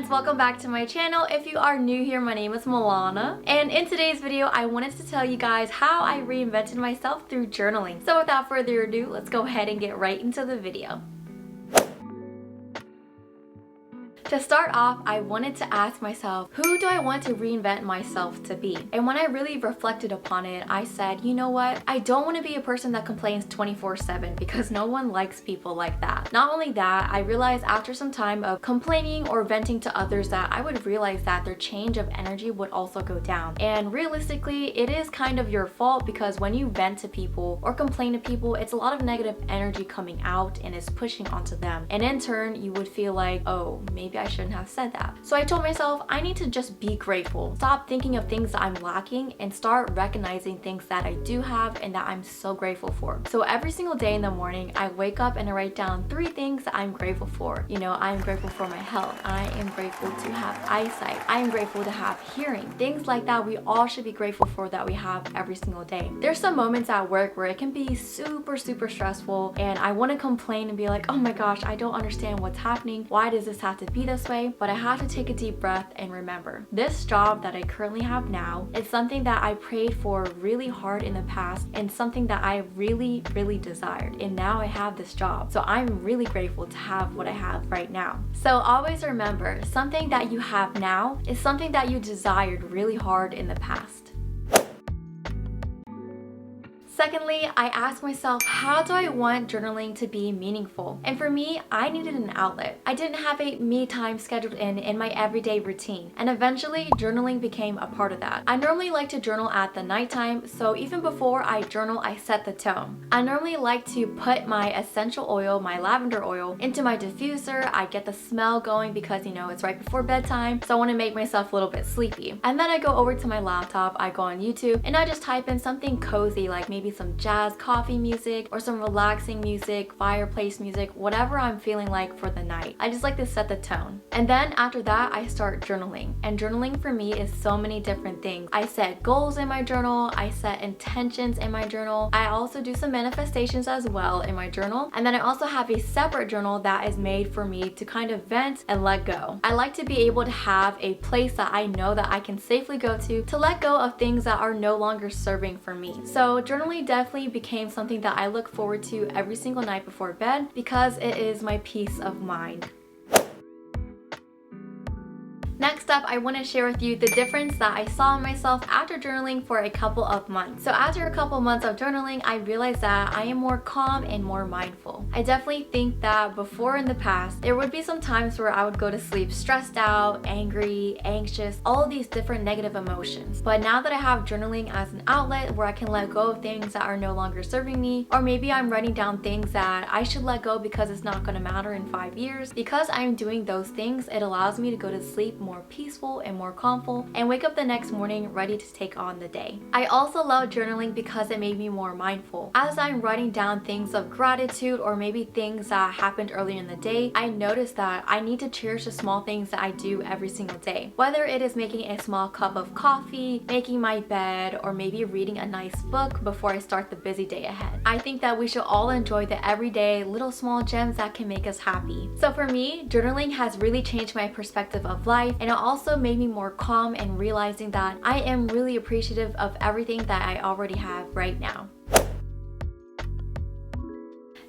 friends, welcome back to my channel. If you are new here, my name is Malana, and in today's video I wanted to tell you guys how I reinvented myself through journaling. So without further ado, let's go ahead and get right into the video. To start off, I wanted to ask myself, who do I want to reinvent myself to be? And when I really reflected upon it, I said, you know what? I don't want to be a person that complains 24/7 because no one likes people like that. Not only that, I realized after some time of complaining or venting to others that I would realize that their change of energy would also go down. And realistically, it is kind of your fault because when you vent to people or complain to people, it's a lot of negative energy coming out and is pushing onto them. And in turn, you would feel like, oh, maybe I shouldn't have said that. So I told myself I need to just be grateful. Stop thinking of things that I'm lacking and start recognizing things that I do have and that I'm so grateful for. So every single day in the morning, I wake up and I write down 3 things that I'm grateful for. You know, I am grateful for my health. I am grateful to have eyesight. I am grateful to have hearing. Things like that we all should be grateful for that we have every single day. There's some moments at work where it can be super stressful and I want to complain and be like, oh my gosh, I don't understand what's happening. Why does this have to be this way? But I have to take a deep breath and remember, this job that I currently have now is something that I prayed for really hard in the past and something that I really desired, and now I have this job. So I'm really grateful to have what I have right now. So always remember, something that you have now is something that you desired really hard in the past. Secondly, I asked myself, how do I want journaling to be meaningful? And for me, I needed an outlet. I didn't have a me time scheduled in my everyday routine, and eventually journaling became a part of that. I normally like to journal at the nighttime, so even before I journal, I set the tone. I normally like to put my essential oil, my lavender oil, into my diffuser. I get the smell going because, you know, it's right before bedtime, so I want to make myself a little bit sleepy. And then I go over to my laptop, I go on YouTube, and I just type in something cozy, like maybe some jazz coffee music or some relaxing music, fireplace music, whatever I'm feeling like for the night. I just like to set the tone. And then after that, I start journaling. And journaling for me is so many different things. I set goals in my journal, I set intentions in my journal. I also do some manifestations as well in my journal. And then I also have a separate journal that is made for me to kind of vent and let go. I like to be able to have a place that I know that I can safely go to let go of things that are no longer serving for me. So journaling definitely became something that I look forward to every single night before bed because it is my peace of mind. Next up, I want to share with you the difference that I saw in myself after journaling for a couple of months. So after a couple months of journaling, I realized that I am more calm and more mindful. I definitely think that before in the past, there would be some times where I would go to sleep stressed out, angry, anxious, all of these different negative emotions. But now that I have journaling as an outlet where I can let go of things that are no longer serving me, or maybe I'm writing down things that I should let go because it's not going to matter in 5 years, because I'm doing those things, it allows me to go to sleep more peaceful and more calmful and wake up the next morning ready to take on the day. I also love journaling because it made me more mindful. As I'm writing down things of gratitude or maybe things that happened earlier in the day, I noticed that I need to cherish the small things that I do every single day. Whether it is making a small cup of coffee, making my bed, or maybe reading a nice book before I start the busy day ahead. I think that we should all enjoy the everyday little small gems that can make us happy. So for me, journaling has really changed my perspective of life, and it also made me more calm and realizing that I am really appreciative of everything that I already have right now.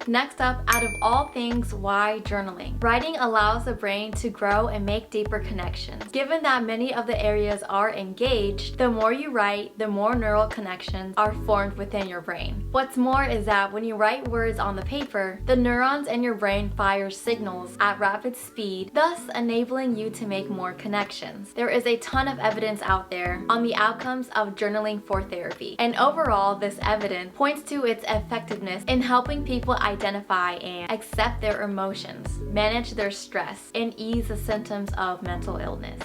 Next up, out of all things, why journaling? Writing allows the brain to grow and make deeper connections. Given that many of the areas are engaged, the more you write, the more neural connections are formed within your brain. What's more is that when you write words on the paper, the neurons in your brain fire signals at rapid speed, thus enabling you to make more connections. There is a ton of evidence out there on the outcomes of journaling for therapy. And overall, this evidence points to its effectiveness in helping people identify and accept their emotions, manage their stress, and ease the symptoms of mental illness.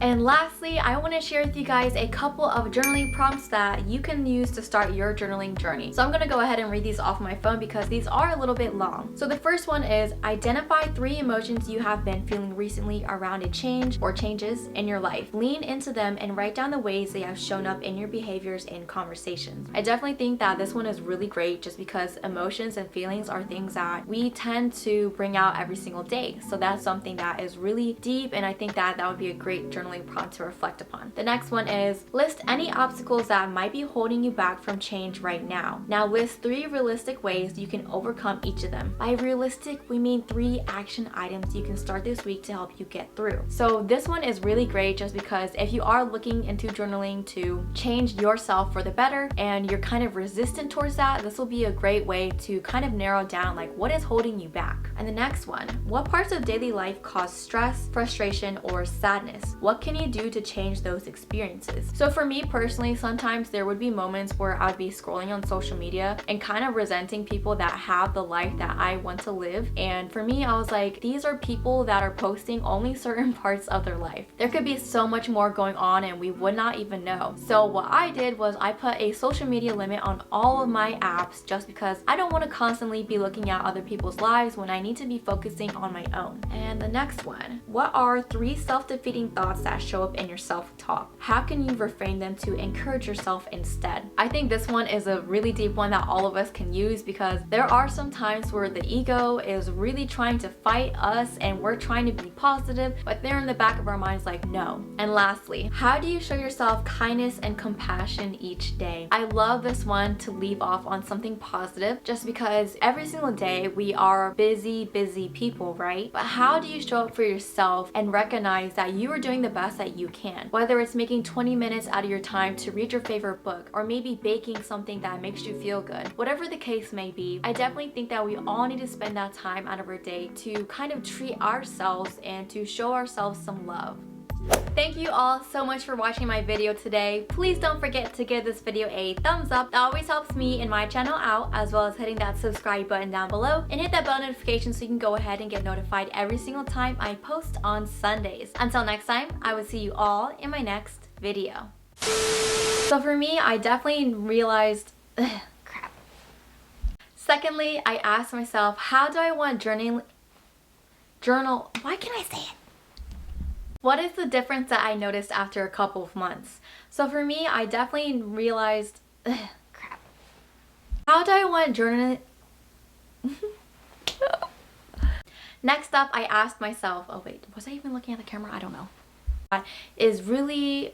And lastly, I want to share with you guys a couple of journaling prompts that you can use to start your journaling journey. So I'm going to go ahead and read these off my phone because these are a little bit long. So the first one is identify 3 emotions you have been feeling recently around a change or changes in your life. Lean into them and write down the ways they have shown up in your behaviors and conversations. I definitely think that this one is really great just because emotions and feelings are things that we tend to bring out every single day. So that's something that is really deep, and I think that would be a great journaling prompt to reflect upon. The next one is list any obstacles that might be holding you back from change right now. Now list 3 realistic ways you can overcome each of them. By realistic, we mean 3 action items you can start this week to help you get through. So this one is really great just because if you are looking into journaling to change yourself for the better and you're kind of resistant towards that, this will be a great way to kind of narrow down like what is holding you back. And the next one, what parts of daily life cause stress, frustration, or sadness? What can you do to change those experiences? So for me personally, sometimes there would be moments where I'd be scrolling on social media and kind of resenting people that have the life that I want to live. And for me, I was like, these are people that are posting only certain parts of their life. There could be so much more going on and we would not even know. So what I did was I put a social media limit on all of my apps just because I don't want to constantly be looking at other people's lives when I need to be focusing on my own. And the next one, what are 3 self-defeating thoughts that show up in your self-talk? How can you reframe them to encourage yourself instead? I think this one is a really deep one that all of us can use because there are some times where the ego is really trying to fight us and we're trying to be positive, but they're in the back of our minds like, no. And lastly, how do you show yourself kindness and compassion each day? I love this one to leave off on something positive just because every single day we are busy people, right? But how do you show up for yourself and recognize that you are doing the best that you can? Whether it's making 20 minutes out of your time to read your favorite book or maybe baking something that makes you feel good. Whatever the case may be, I definitely think that we all need to spend that time out of our day to kind of treat ourselves and to show ourselves some love. Thank you all so much for watching my video today. Please don't forget to give this video a thumbs up. That always helps me and my channel out, as well as hitting that subscribe button down below and hit that bell notification so you can go ahead and get notified every single time I post on Sundays. Until next time, I will see you all in my next video. So for me, I definitely realized, crap. Secondly, I asked myself, how do I want why can't I say it? What is the difference that I noticed after a couple of months? So for me, I definitely realized, crap. How do I want journaling? Next up, I asked myself, oh wait, was I even looking at the camera? I don't know. Is really,